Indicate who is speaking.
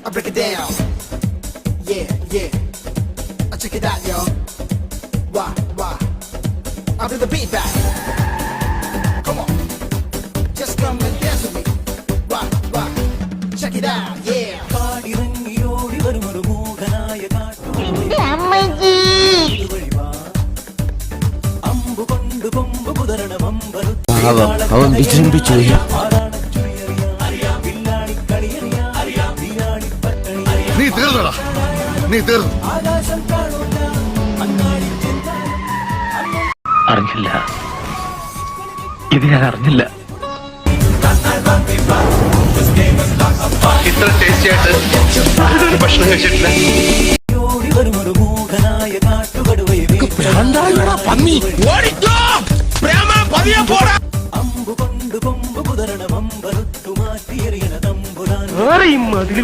Speaker 1: I break it down. Yeah, yeah. I check it out, yo. Why? I'll do the beat back. Come on. Just come and dance with me. Why? Check it out, yeah.
Speaker 2: അവൻ വിജൃംഭിച്ചു.
Speaker 3: നീ തീർന്നടാ, നീ തീർന്നു.
Speaker 4: അറിഞ്ഞില്ല, ഇത് ഞാൻ അറിഞ്ഞില്ല.
Speaker 3: ഇത്ര tasty ആയിട്ട് ഇതൊരു ഭക്ഷണം കഴിച്ചിട്ടില്ല.
Speaker 2: പന്നി ഓടിക്കോ, പ്രേമ പതിയെ പോടാ.
Speaker 4: വേറെയും അതിൽ